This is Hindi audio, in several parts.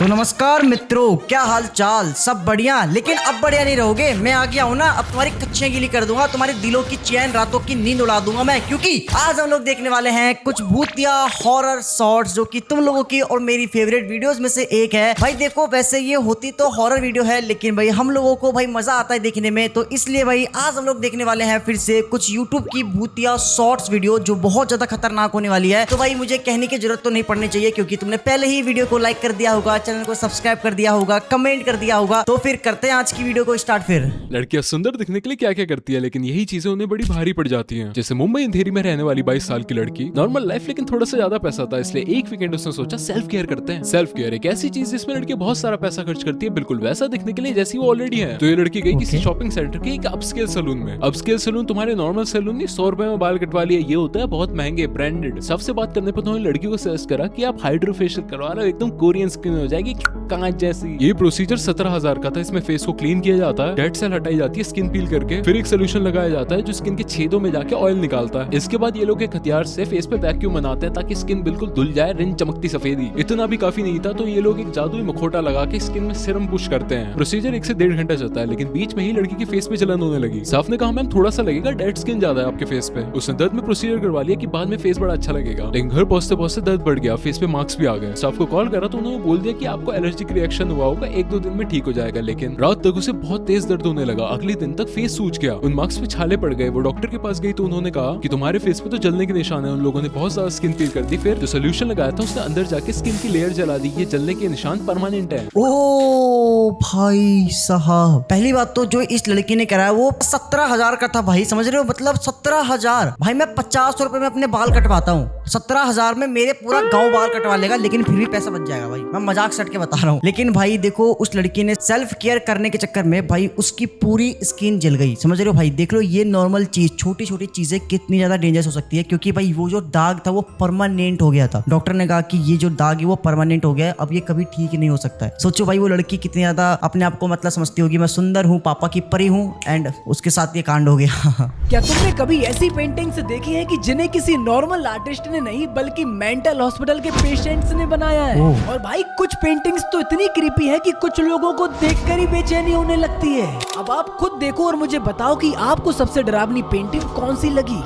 नमस्कार मित्रों, क्या हाल चाल? सब बढ़िया? लेकिन अब बढ़िया नहीं रहोगे। मैं आ गया हूँ ना, अब तुम्हारी कच्चियां गीली कर दूंगा, तुम्हारे दिलों की चैन, रातों की नींद उड़ा दूंगा मैं। क्योंकि आज हम लोग देखने वाले हैं कुछ भूतिया हॉरर शॉर्ट्स, जो कि तुम लोगों की और मेरी फेवरेट वीडियोस में से एक है। भाई देखो, वैसे ये होती तो हॉरर वीडियो है, लेकिन भाई हम लोगों को भाई मजा आता है देखने में, तो इसलिए भाई आज हम लोग देखने वाले हैं फिर से कुछ यूट्यूब की भूतिया शॉर्ट्स वीडियो, जो बहुत ज्यादा खतरनाक होने वाली है। तो भाई मुझे कहने की जरूरत तो नहीं पड़नी चाहिए, क्योंकि तुमने पहले ही वीडियो को लाइक कर दिया होगा, चैनल को सब्सक्राइब कर दिया होगा, कमेंट कर दिया होगा। तो फिर करते हैं आज की वीडियो को स्टार्ट। फिर लड़कियां सुंदर दिखने के लिए क्या क्या करती है, लेकिन यही चीजें उन्हें बड़ी भारी पड़ जाती हैं। जैसे मुंबई अंधेरी में रहने वाली 22 साल की लड़की, नॉर्मल लाइफ लेकिन थोड़ा सा ज्यादा पैसा था, इसलिए एक वीकेंड उसने सोचा सेल्फ केयर करते हैं। सेल्फ केयर एक ऐसी चीज जिसमें लड़की बहुत सारा पैसा खर्च करती है, बिल्कुल वैसा दिखने के लिए जैसी वो ऑलरेडी है। तो ये लड़की गई किसी शॉपिंग सेंटर के एक अपस्केल सलून में। अपस्केल सलून तुम्हारे नॉर्मल सलून नहीं, 100 रुपए में बाल कटवा लिया, ये होता है बहुत महंगे ब्रांडेड। सबसे बात करने पर उन्होंने लड़की को सजेस्ट करा कि आप हाइड्रो फेशियल करवा लो, एकदम कोरियन स्किन हो जाएगी कांच जैसी। ये प्रोसीजर 17,000 का था। इसमें फेस को क्लीन किया जाता है, डेड सेल हटाई जाती है स्किन पील करके, फिर एक सोल्यूशन लगाया जाता है जो स्किन के छेदों में जाके ऑयल निकालता है। इसके बाद ये लोग एक हथियार से फेस पे वैक्यूम बनाते हैं ताकि स्किन बिल्कुल धुल जाए, रिन चमकती सफेदी। इतना भी काफी नहीं था, तो ये लोग एक जादुई मखोटा लगा के स्किन में सीरम पुश करते हैं। प्रोसीजर 1 से 1.5 घंटा चलता है, लेकिन बीच में ही लड़की के फेस पे जलन होने लगी। साफ ने कहा मैम थोड़ा सा लगेगा, डेड स्किन ज्यादा है आपके फेस पे। उसने दर्द में प्रोसीजर करवा लिया कि बाद में फेस बड़ा अच्छा लगेगा, लेकिन घर पहुंचते पहुंचते दर्द बढ़ गया, फेस पे मार्क्स भी आ गए। स्टाफ को कॉल करा तो उन्होंने बोल दिया कि आपको एलर्जिक रिएक्शन हुआ होगा, 1-2 दिन में ठीक हो जाएगा। लेकिन रात तक उसे बहुत तेज दर्द होने लगा, अगले दिन तक फेस सूज गया, उन मार्क्स पे छाले पड़ गए। वो डॉक्टर के पास गई तो उन्होंने कहा कि तुम्हारे फेस पे तो जलने के निशान है। उन लोगों ने बहुत ज्यादा स्किन पील कर दी, फिर जो सोल्यूशन लगाया था उसने अंदर जाके स्किन की लेयर जला दी। ये जलने के निशान परमानेंट है। ओ भाई साहब, पहली बात तो जो इस लड़की ने कराया वो 17,000 का था भाई, समझ रहे हो? मतलब 17,000। भाई मैं 50 रुपए में अपने बाल कटवाता हूँ, 17,000 में मेरे पूरा गांव बाल कटवा लेगा, लेकिन फिर भी पैसा बच जाएगा भाई। मैं मजाक सट के बता रहा हूँ। लेकिन भाई देखो, उस लड़की ने सेल्फ केयर करने के चक्कर में भाई उसकी पूरी स्किन जल गई, समझ रहे हो भाई? देख लो, ये नॉर्मल चीज, छोटी छोटी चीजें कितनी ज्यादा डेंजरस हो सकती है, क्योंकि भाई वो जो दाग था वो परमानेंट हो गया था। डॉक्टर ने कहा कि ये जो दाग है वो परमानेंट हो गया है, अब ये कभी ठीक नहीं हो सकता है। सोचो भाई, वो लड़की कितनी ज्यादा अपने आप को मतलब समझती होगी, मैं सुंदर हूँ, पापा की परी हूँ, एंड उसके साथ ये कांड हो गया। क्या तुमने कभी ऐसी पेंटिंग्स देखी है कि जिन्हें किसी नॉर्मल आर्टिस्ट ने नहीं बल्कि मेंटल हॉस्पिटल के पेशेंट्स ने बनाया है? और भाई कुछ पेंटिंग्स तो इतनी क्रीपी है कि कुछ लोगों को देखकर ही बेचैनी होने लगती है। अब आप खुद देखो और मुझे बताओ कि आपको सबसे डरावनी पेंटिंग कौन सी लगी?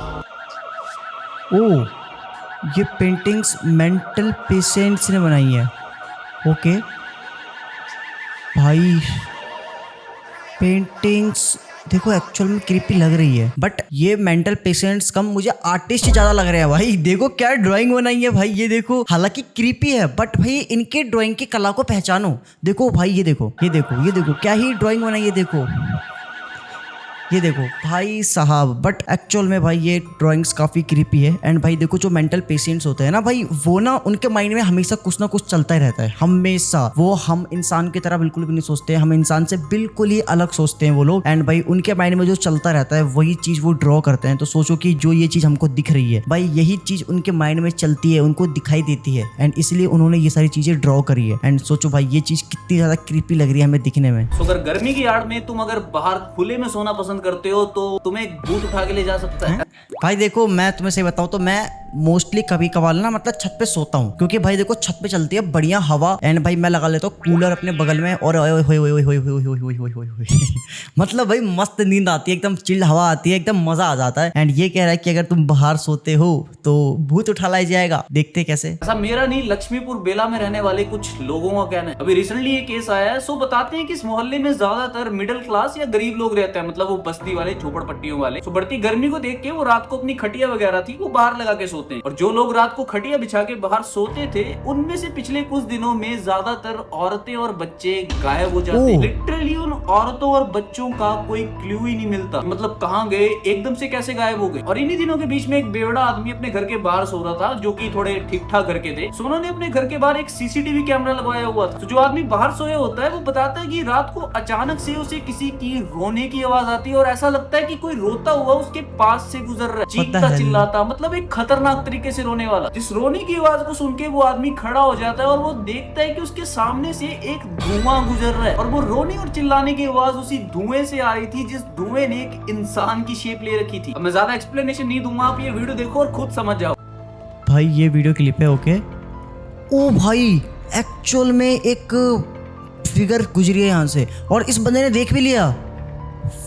ओह, ये पेंटिंग्स मेंटल पेशेंट्स ने बनाई है। ओके भाई, पेंटिंग्स देखो एक्चुअल में क्रीपी लग रही है, बट ये मेंटल पेशेंट्स कम, मुझे आर्टिस्ट ज्यादा लग रहे हैं भाई। देखो क्या ड्राइंग बनाई है भाई, ये देखो, हालांकि क्रीपी है बट भाई इनके ड्राइंग की कला को पहचानो। देखो भाई, ये देखो, ये देखो, ये देखो, क्या ही ड्राइंग बनाई है। देखो, ये देखो भाई साहब, बट एक्चुअल में भाई ये ड्राइंग्स काफ़ी क्रीपी है। एंड भाई देखो, जो मेंटल पेशेंट्स होते हैं ना भाई, वो ना उनके माइंड में हमेशा कुछ ना कुछ चलता ही रहता है, हमेशा। वो हम इंसान की तरह बिल्कुल भी नहीं सोचते हैं, हम इंसान से बिल्कुल ही अलग सोचते हैं वो लोग। एंड भाई उनके माइंड में जो चलता रहता है वही चीज़ वो ड्रॉ करते हैं। तो सोचो कि जो ये चीज़ हमको दिख रही है भाई, यही चीज़ उनके माइंड में चलती है, उनको दिखाई देती है, एंड इसलिए उन्होंने ये सारी चीज़ें ड्रॉ करी है। एंड सोचो भाई, ये चीज़ कितनी ज़्यादा क्रीपी लग रही है हमें दिखने में। तो अगर गर्मी की आड़ में तुम अगर बाहर खुले में सोना पसंद करते हो तो तुम्हें भूत उठा के ले जा सकता है। भाई देखो, मैं तुम्हें सही बताऊं तो मैं मोस्टली कभी कभार ना मतलब छत पे सोता हूँ, क्योंकि भाई देखो छत पे चलती है बढ़िया हवा, एंड भाई मैं लगा लेता हूँ कूलर अपने बगल में, और मतलब भाई मस्त नींद आती है, एकदम चिल्ड हवा आती है, एकदम मजा आ जाता है। एंड ये कह रहा है कि अगर तुम बाहर सोते हो तो भूत उठा लाया जाएगा, देखते कैसे। ऐसा मेरा नहीं, लक्ष्मीपुर बेला में रहने वाले कुछ लोगों का कहना है। अभी रिसेंटली ये केस आया है। सो बताते हैं कि इस मोहल्ले में ज्यादातर मिडिल क्लास या गरीब लोग रहते हैं, मतलब वो बस्ती वाले, झोपड़पट्टियों वाले। तो बढ़ती गर्मी को देख के वो रात को अपनी खटिया वगैरह थी वो बाहर लगा के सोते हैं, और जो लोग रात को खटिया बिछा के बाहर सोते थे उनमें से पिछले कुछ दिनों में ज्यादातर औरतें और बच्चे गायब हो जाते हैं। लिटरली उन औरतों और बच्चों का कोई क्लू ही नहीं मिलता, मतलब कहाँ गए, एकदम से कैसे गायब हो गए। और इन्हीं दिनों के बीच में एक बेवड़ा आदमी अपने घर के बाहर सो रहा था, जो कि थोड़े ठीक ठाक घर के थे। सो उन्होंने अपने घर के बाहर एक सीसीटीवी कैमरा लगवाया हुआ था। तो जो आदमी बाहर सोया होता है वो बताता है कि रात को अचानक से उसे किसी की रोने की आवाज आती है, और ऐसा लगता है कि कोई रोता हुआ उसके पास से गुजर रहा है, चीखता चिल्लाता, मतलब एक खतरनाक तरीके से रोने वाला। जिस रोने की आवाज को सुन के वो आदमी खड़ा हो जाता है और वो देखता है कि उसके सामने से एक धुआं गुजर रहा है, और वो रोने और चिल्लाने की आवाज उसी धुएं से आ रही थी जिस धुएं ने एक इंसान की शेप ले रखी थी। अब मैं ज्यादा एक्सप्लेनेशन नहीं दूंगा, आप ये वीडियो देखो और खुद समझ जाओ। भाई ये वीडियो क्लिप है, ओके। ओ भाई एक्चुअल में एक फिगर गुजरी है यहाँ से और इस बंदे ने देख भी लिया।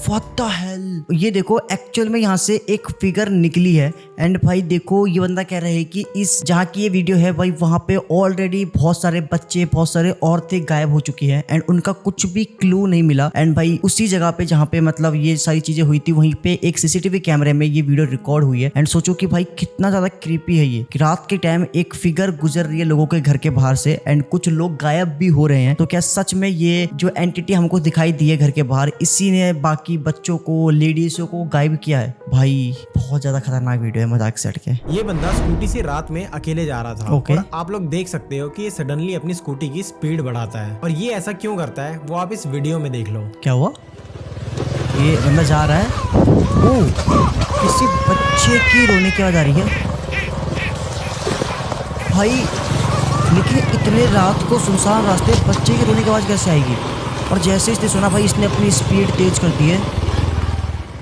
What the hell? ये देखो एक्चुअल में यहाँ से एक फिगर निकली है एंड भाई देखो ये बंदा कह रहा है कि इस जहाँ की ये वीडियो है भाई वहाँ पे ऑलरेडी बहुत सारे बच्चे बहुत सारे औरतें गायब हो चुकी हैं एंड उनका कुछ भी क्लू नहीं मिला। एंड भाई उसी जगह पे जहाँ पे मतलब ये सारी चीजें हुई थी वहीं पे एक सीसीटीवी कैमरे में ये वीडियो रिकॉर्ड हुई है। एंड सोचो कि भाई कितना ज्यादा क्रीपी है ये कि रात के टाइम एक फिगर गुजर रही है लोगों के घर के बाहर से एंड कुछ लोग गायब भी हो रहे हैं। तो क्या सच में ये जो एंटिटी हमको दिखाई दी है घर के बाहर इसी ने बाकी बच्चों को लेडीजों को गायब किया है? भाई बहुत ज्यादा खतरनाक वीडियो है मजाक से हट के। ये बंदा स्कूटी से रात में अकेले जा रहा था ओके। और आप लोग देख सकते हो कि ये सडनली अपनी स्कूटी की स्पीड बढ़ाता है और ये ऐसा क्यों करता है वो आप इस वीडियो में देख लो। क्या हुआ? ये बंदा जा रहा है, ओ किसी बच्चे की रोने की आवाज आ रही है भाई, लेकिन इतने रात को सुनसान रास्ते बच्चे की रोने की आवाज कैसे आएगी? और जैसे इसने सुना भाई इसने अपनी स्पीड तेज कर दी है।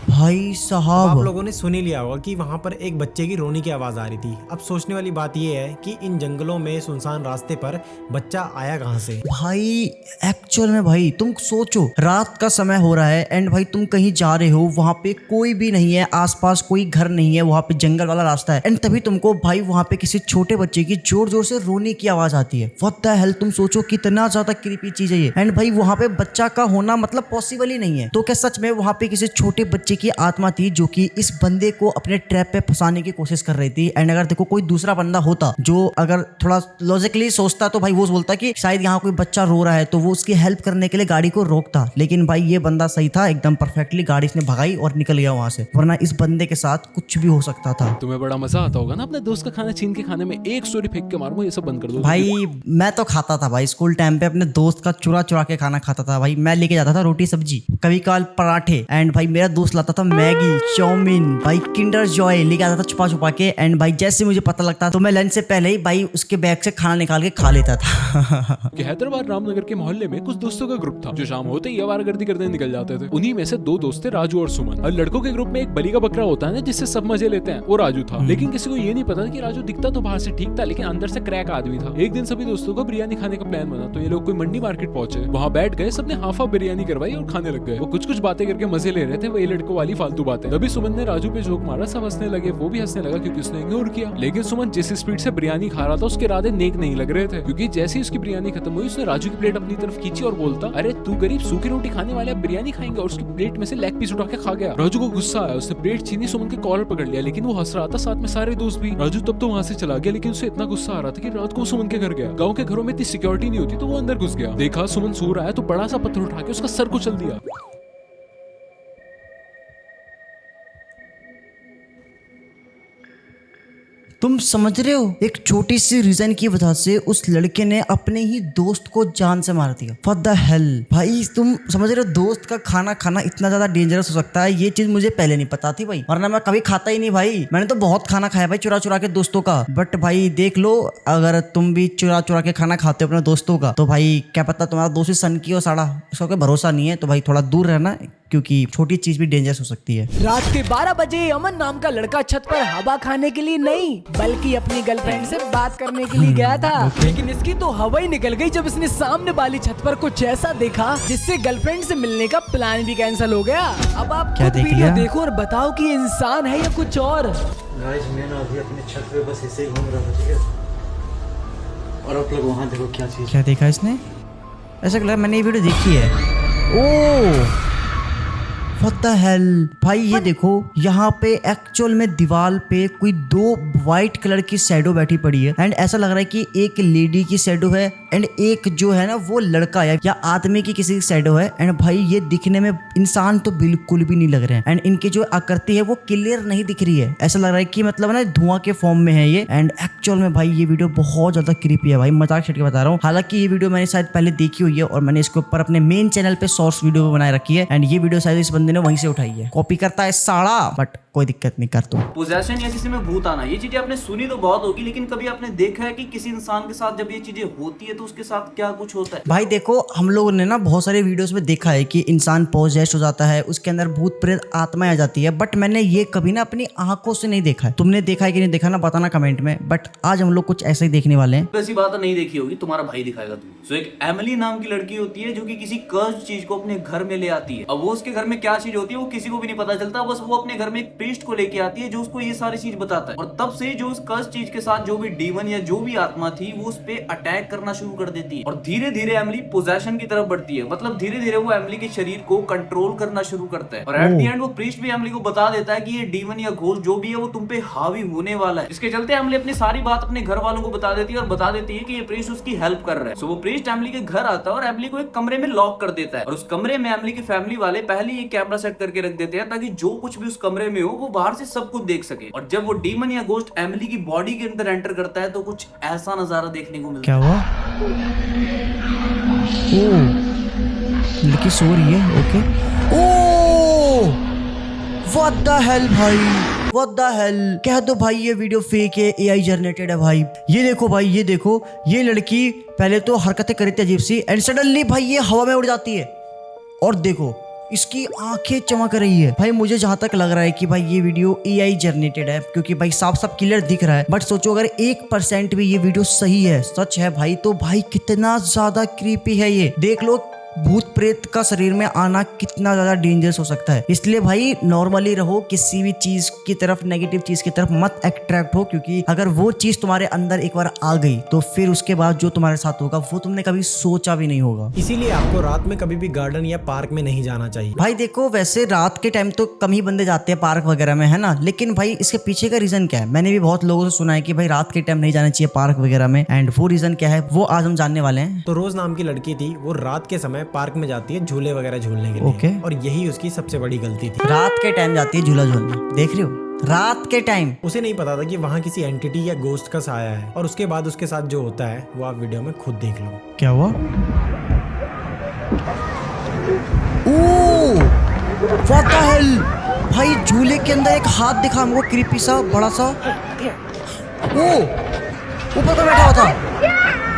भाई आप साहब लोगों ने सुन ही लिया होगा कि वहाँ पर एक बच्चे की रोने की आवाज आ रही थी। अब सोचने वाली बात ये है कि इन जंगलों में सुनसान रास्ते पर बच्चा आया कहाँ से? भाई एक्चुअल में भाई तुम सोचो रात का समय हो रहा है एंड भाई तुम कहीं जा रहे हो वहां पे कोई भी नहीं है, आसपास कोई घर नहीं है, वहां पे जंगल वाला रास्ता है एंड तभी तुमको भाई वहां पे किसी छोटे बच्चे की जोर जोर से रोने की आवाज आती है। व्हाट द हेल, तुम सोचो कितना ज्यादा क्रीपी चीज है ये। एंड भाई वहां पे बच्चा का होना मतलब पॉसिबल ही नहीं है। तो क्या सच में वहां पे किसी छोटे बच्चे की आत्मा थी जो कि इस बंदे को अपने ट्रैप पे फंसाने की कोशिश कर रही थी? एंड अगर देखो कोई दूसरा बंदा होता जो अगर थोड़ा लॉजिकली सोचता तो भाई वो बोलता कि शायद यहाँ कोई बच्चा रो रहा है तो वो उसकी हेल्प करने के लिए गाड़ी को रोकता। लेकिन भाई ये बंदा सही था, एकदम परफेक्टली गाड़ी इसने भगाई और निकल गया वहां से, वरना इस बंदे के साथ कुछ भी हो सकता था। तुम्हें बड़ा मजा आता होगा ना अपने दोस्त का खाना छीन के खाने में। एक स्टोरी फेंक के मारूंगा, ये सब बंद कर दो भाई मैं तो खाता था भाई स्कूल टाइम पे, अपने दोस्त का चुरा चुरा के खाना खाता था भाई। मैं लेके जाता था रोटी सब्जी, कभी कभार पराठे एंड भाई मेरा दोस्त लाता था मैगी चाउमीन भाई किंडर जॉय लेके आता था छुपा छुपा के। एंड भाई जैसे मुझे पता लगता तो मैं लंच से पहले ही भाई उसके बैग से खाना निकाल के खा लेता था। कि हैदराबाद रामनगर के मोहल्ले में कुछ दोस्तों का ग्रुप था जो शाम होते ही आवारागर्दी करने निकल जाते थे। उन्हीं में से दो दोस्त थे, राजू और सुमन। और लड़कों के ग्रुप में एक बली का बकरा होता है ना जिससे सब मजे लेते हैं, वो राजू था। लेकिन किसी को ये नहीं पता कि राजू दिखता तो बाहर से ठीक था लेकिन अंदर से क्रैक आदमी था। एक दिन सभी दोस्तों को बिरयानी खाने का प्लान बना तो ये लोग कोई मंडी मार्केट पहुंचे, वहाँ बैठ गए, सबने हाफा बिरयानी करवाई और खाने लग गए। वो कुछ बातें करके मजे ले रहे थे, वही लड़कों वाली फालतू बातें। तभी सुमन ने राजू पे जोक मारा, सब हंसने लगे, वो भी हंसने लगा क्योंकि उसने इग्नोर किया। लेकिन सुमन जिस स्पीड से बिरयानी खा रहा था उसके इरादे नेक नहीं लग रहे थे क्योंकि जैसे ही उसकी बिरयानी खत्म हुई उसने राजू की प्लेट अपनी तरफ खींची और बोलता, अरे तू गरीब सूखी रोटी खाने वाले बिरयानी खाएंगे, और उसकी प्लेट में से लेग पीस उठा के खा गया। राजू को गुस्सा आया, उसने प्लेट छीनी, सुमन के कॉलर पकड़ लिया लेकिन वो हंस रहा था, साथ में सारे दोस्त भी। राजू तब तो वहां से चला गया लेकिन उसे इतना गुस्सा आ रहा था कि रात को सुमन के घर गया। गाँव के घरों में इतनी सिक्योरिटी नहीं होती तो वो अंदर घुस गया, देखा सुमन सो रहा है तो बड़ा सा पत्थर उठा के उसका सर कुचल दिया। तुम समझ रहे हो, एक छोटी सी रीजन की वजह से उस लड़के ने अपने ही दोस्त को जान से मार दिया। What the hell? भाई तुम समझ रहे हो दोस्त का खाना खाना इतना ज्यादा डेंजरस हो सकता है, ये चीज मुझे पहले नहीं पता थी भाई, वरना मैं कभी खाता ही नहीं भाई। मैंने तो बहुत खाना खाया भाई चुरा चुरा के दोस्तों का। बट भाई देख लो, अगर तुम भी चुरा चुरा के खाना खाते हो अपने दोस्तों का तो भाई क्या पता तुम्हारा दोस्त ही सन की हो साड़ा, इसका कोई भरोसा नहीं है। तो भाई थोड़ा दूर रहना क्योंकि छोटी चीज भी डेंजरस हो सकती है। रात के 12 बजे अमन नाम का लड़का छत पर हवा खाने के लिए नहीं बल्कि अपनी गर्लफ्रेंड से बात करने के लिए गया था। लेकिन इसकी तो हवा ही निकल गई जब इसने सामने वाली छत पर कुछ ऐसा देखा जिससे गर्लफ्रेंड से मिलने का प्लान भी कैंसिल हो गया। अब आप क्या खुद देख वीडियो लिया? देखो और बताओ कि ये इंसान है या कुछ और। गाइस मैं ना अभी अपने छत पे बस ऐसे ही घूम रहा था, ठीक है? और आप लोग वहाँ देखो क्या चीज़। क्या देखा इसने? ऐसा लगा मैंने ये वीडियो देखी है। ओह What the hell? भाई ये देखो यहाँ पे एक्चुअल में दीवार पे कोई दो व्हाइट कलर की शैडो बैठी पड़ी है एंड ऐसा लग रहा है कि एक लेडी की शैडो है एंड एक जो है ना वो लड़का है या आदमी की किसी की शैडो है। एंड भाई ये दिखने में इंसान तो बिल्कुल भी नहीं लग रहे हैं एंड इनकी जो आकृति है वो क्लियर नहीं दिख रही है, ऐसा लग रहा है कि मतलब ना धुआं के फॉर्म में है ये। एंड एक्चुअल में भाई ये वीडियो बहुत ज्यादा क्रीपी है भाई, मजाक छट के बता रहा हूँ। हालांकि ये वीडियो मैंने शायद पहले देखी हुई है और मैंने इसके ऊपर अपने मेन चैनल पे शॉर्ट्स वीडियो बनाए रखी है एंड ये वीडियो शायद इस बंदे ने वहीं से उठाई है। कॉपी करता है साड़ा, बट कोई दिक्कत नहीं, कर दो। पोजेशन या किसी में भूत आना, ये चीजें आपने सुनी तो बहुत होगी लेकिन कभी आपने देखा है कि किसी इंसान के साथ जब ये चीजें होती है तो तो उसके साथ क्या कुछ होता है। भाई देखो, हम लोगों ने ना बहुत सारे वीडियोस में देखा है कि इंसान पोजेस्ट हो जाता है, उसके अंदर भूत प्रेत आत्मा आ जाती है, बट मैंने ये कभी ना अपनी आंखों से नहीं देखा है। तुमने देखा है कि नहीं देखा ना, बताना कमेंट में। बट आज हम लोग कुछ ऐसे ही देखने वाले हैं। ऐसी बात नहीं देखी होगी, तुम्हारा भाई दिखाएगा तुम्हें। सो एक एमिली नाम की लड़की होती है जो कि किसी कर्स्ड चीज को अपने घर में ले आती है। अब वो उसके घर में क्या चीज होती है वो किसी को भी नहीं पता चलता, बस वो अपने घर में एक प्रीस्ट को लेके आती है जो उसको ये सारी चीज बताता है। और तब से जो उस कर्स्ड चीज के साथ जो भी डीमन या जो भी आत्मा थी वो उस पे अटैक करना शुरू कर देती है। और धीरे धीरे एमिली पोजेशन की तरफ बढ़ती है, मतलब धीरे धीरे वो एमिली के शरीर को कंट्रोल करना शुरू करता है। और एट द एंड वो प्रीस्ट भी एमिली को बता देता है कि ये डीमन या घोल जो भी है वो तुम पे हावी होने वाला है। इसके चलते एमिली अपनी सारी बात अपने घर वालों को बता देती है और बता देती है कि ये प्रीस्ट उसकी हेल्प कर रहा है। सो वो प्रीस्ट एमिली के घर आता है और एमिली को एक कमरे में लॉक कर देता है। और उस कमरे में एमिली की फैमिली वाले पहले ही कैमरा सेट करके रख देते हैं ताकि जो कुछ भी उस कमरे में हो वो बाहर से सब कुछ देख सके। और जब वो डीमन या गोस्ट एमिली की बॉडी के अंदर एंटर करता है तो कुछ ऐसा नजारा देखने को मिलता है। क्या हुआ? ओ, लड़की सो रही है। Okay. Oh, what the hell भाई, व्हाट द हेल। कह दो भाई ये वीडियो फेक है, एआई जनरेटेड है भाई। ये देखो भाई, ये देखो, ये लड़की पहले तो हरकतें करी थी अजीब सी, एंड सडनली भाई ये हवा में उड़ जाती है। और देखो इसकी आंखें चमक रही है। भाई मुझे जहां तक लग रहा है कि भाई ये वीडियो एआई जनरेटेड है, क्योंकि भाई साफ साफ क्लियर दिख रहा है। बट सोचो अगर 1% भी ये वीडियो सही है, सच है भाई, तो भाई कितना ज्यादा क्रीपी है ये। देख लो भूत प्रेत का शरीर में आना कितना ज्यादा डेंजरस हो सकता है। इसलिए भाई नॉर्मली रहो, किसी भी चीज की तरफ, नेगेटिव चीज की तरफ मत अट्रैक्ट हो, क्योंकि अगर वो चीज तुम्हारे अंदर एक बार आ गई तो फिर उसके बाद जो तुम्हारे साथ होगा वो तुमने कभी सोचा भी नहीं होगा। इसीलिए आपको रात में कभी भी गार्डन या पार्क में नहीं जाना चाहिए। भाई देखो, वैसे रात के टाइम तो कम ही बंदे जाते हैं पार्क वगैरह में, है ना, लेकिन भाई इसके पीछे का रीजन क्या है? मैंने भी बहुत लोगों से सुना है कि भाई रात के टाइम नहीं जाना चाहिए पार्क वगैरह में, एंड वो रीजन क्या है वो आज हम जानने वाले हैं। तो रोज नाम की लड़की थी, वो रात के समय पार्क में जाती है झूले वगैरह झूलने के लिए। ओके। और यही उसकी सबसे बड़ी गलती थी। रात के टाइम जाती है झूला झूलने, देख रहे हो, रात के टाइम। उसे नहीं पता था कि वहाँ किसी एंटिटी या गोस्ट का साया है। और उसके बाद उसके साथ जो होता है वो आप वीडियो में खुद देख लो। क्या हुआ? ओह, व्हाट द हेल भाई, झूले के अंदर एक हाथ दिखा हमको, क्रीपी सा बड़ा सा। ओ, ऊपर तो बैठा हुआ था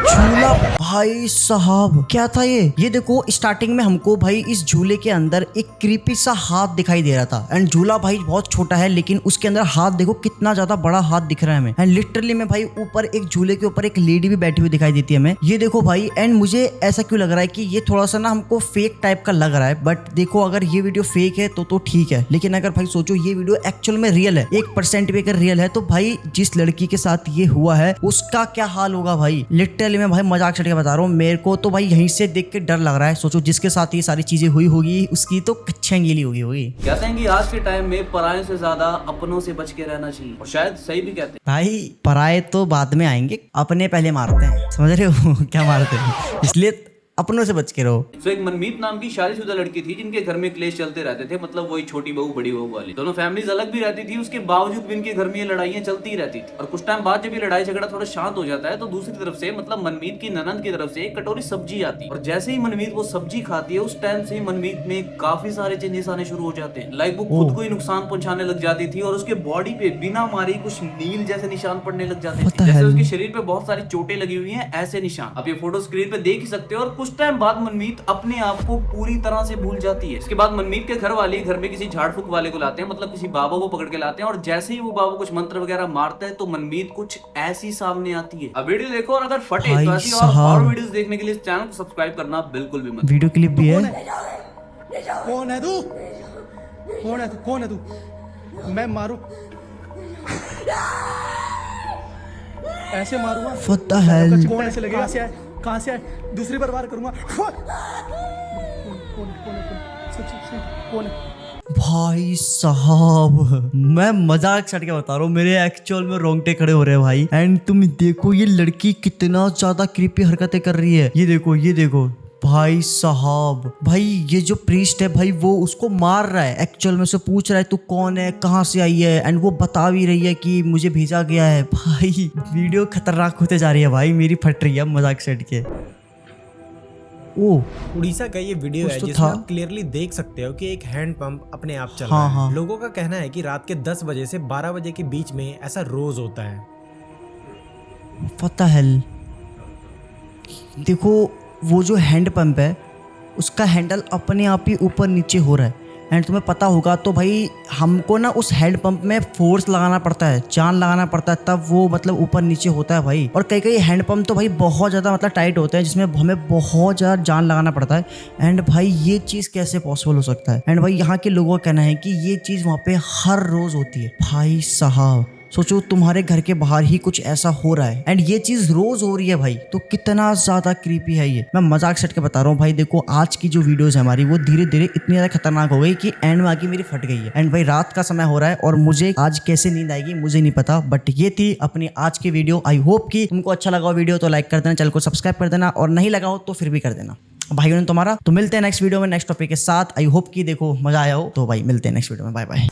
झूला। भाई साहब क्या था ये? ये देखो स्टार्टिंग में हमको भाई इस झूले के अंदर एक क्रीपी सा हाथ दिखाई दे रहा था, एंड झूला भाई बहुत छोटा है, लेकिन उसके अंदर हाथ देखो कितना ज्यादा बड़ा हाथ दिख रहा है हमें। एंड लिटरली में भाई ऊपर एक झूले के ऊपर एक लेडी भी बैठी हुई दिखाई देती है हमें। ये देखो भाई, एंड मुझे ऐसा क्यों लग रहा है कि ये थोड़ा सा ना हमको फेक टाइप का लग रहा है। बट देखो अगर ये वीडियो फेक है तो ठीक है, लेकिन अगर भाई सोचो ये वीडियो एक्चुअल में रियल है, 1% भी अगर रियल है, तो भाई जिस लड़की के साथ ये हुआ है उसका क्या हाल होगा भाई। लिटरली में भाई मजाक छट के बता रहा हूँ, मेरे को तो भाई यहीं से देख के डर लग रहा है। सोचो जिसके साथ ये सारी चीजें हुई होगी उसकी तो कच्चे गीली होगी। कहते हैं कि आज के टाइम में परायों से ज्यादा अपनों से बच के रहना चाहिए, और शायद सही भी कहते हैं। भाई पराये तो बाद में आएंगे, अपने पहले मारते हैं, समझ रहे हो क्या मारते हैं, इसलिए अपनों से बच के रहो। तो एक मनमीत नाम की शादीशुदा लड़की थी जिनके घर में क्लेश चलते रहते थे, मतलब वही छोटी बहू बड़ी बहू वाली। दोनों फैमिलीज अलग भी रहती थी, उसके बावजूद भी इनके घर में ये लड़ाइयां चलती रहती थी। और कुछ टाइम बाद जब ये लड़ाई झगड़ा थोड़ा शांत हो जाता है तो दूसरी तरफ से, मतलब मनमीत की ननंद की तरफ से एक कटोरी सब्जी आती है। और जैसे ही मनमीत वो सब्जी खाती है उस टाइम से ही मनमीत में काफी सारे चेंजेस आने शुरू हो जाते हैं। लाइक वो खुद को ही नुकसान पहुंचाने लग जाती थी और उसके बॉडी पे बिना मारी कुछ नील जैसे निशान पड़ने लग जाते थे, जैसे उसके शरीर पे बहुत सारी चोटें लगी हुई हैं, ऐसे निशान। आप ये फोटो स्क्रीन पे देख ही सकते हो। और कुछ टाइम बाद मनमीत अपने आप को पूरी तरह से भूल जाती है। इसके बाद मनमीत के घर वाले घर में किसी झाड़ फूक वाले को लाते हैं, मतलब किसी बाबा को पकड़ के लाते हैं। और जैसे ही वो बाबा कुछ मंत्र वगैरह मारता है तो मनमीत कुछ ऐसी सामने आती है। अब वीडियो देखो और अगर फटे तो ऐसी और वीडियोस देखने के लिए इस चैनल को सब्सक्राइब करना बिल्कुल भी मत। वीडियो क्लिप भी है। कौन है तू? कौन है तू? कौन है तू? मैं मारू? ऐसे मारूंगा? What the hell? कौन ऐसे लगेगा? कहाँ से आए? कहाँ से आए? दूसरी बार वार करूंगा। कौन है? भाई साहब मैं मजाक छट के बता रहा हूँ, मेरे एक्चुअल में रोंगटे खड़े हो रहे हैं भाई। एंड तुम देखो ये लड़की कितना ज्यादा क्रीपी हरकतें कर रही है। ये देखो, ये देखो भाई साहब, भाई ये जो प्रीस्ट है भाई वो उसको मार रहा है, एक्चुअल में से पूछ रहा है तू कौन है, कहाँ से आई है, एंड वो बता भी रही है कि मुझे भेजा गया है। भाई वीडियो खतरनाक होते जा रही है भाई, मेरी फट रही है मजाक सेट के। ओ, उड़ीसा का ये वीडियो है तो जिसमें था। आप क्लियरली देख सकते हो कि एक हैंड पंप अपने आप चल हाँ, रहा है। हाँ। लोगों का कहना है कि रात के 10 बजे से 12 बजे के बीच में ऐसा रोज होता है। व्हाट द हेल, देखो वो जो हैंड पंप है उसका हैंडल अपने आप ही ऊपर नीचे हो रहा है। एंड तुम्हें पता होगा तो भाई हमको ना उस हैंड पंप में फोर्स लगाना पड़ता है, जान लगाना पड़ता है, तब वो मतलब ऊपर नीचे होता है भाई। और कई कई हैंड पंप तो भाई बहुत ज़्यादा मतलब टाइट होते हैं जिसमें हमें बहुत ज़्यादा जान लगाना पड़ता है। एंड भाई ये चीज़ कैसे पॉसिबल हो सकता है? एंड भाई यहाँ के लोगों का कहना है कि ये चीज़ वहाँ पे हर रोज़ होती है। भाई साहब सोचो तुम्हारे घर के बाहर ही कुछ ऐसा हो रहा है एंड ये चीज रोज हो रही है भाई, तो कितना ज्यादा क्रीपी है ये। मैं मजाक सेट के बता रहा हूँ भाई। देखो आज की जो वीडियोस है हमारी वो धीरे धीरे इतनी ज्यादा खतरनाक हो गई कि एंड में आके मेरी फट गई है। एंड भाई रात का समय हो रहा है और मुझे आज कैसे नींद आएगी मुझे नहीं पता, बट ये थी अपनी आज की वीडियो। आई होप कि तुमको अच्छा लगा वीडियो तो लाइक कर देना, चैनल को सब्सक्राइब कर देना, और नहीं लगा हो तो फिर भी कर देना भाइयों ने तुम्हारा। तो मिलते हैं नेक्स्ट वीडियो में नेक्स्ट टॉपिक के साथ। आई होप कि देखो मजा आया हो। तो भाई मिलते हैं नेक्स्ट वीडियो में, बाय बाय।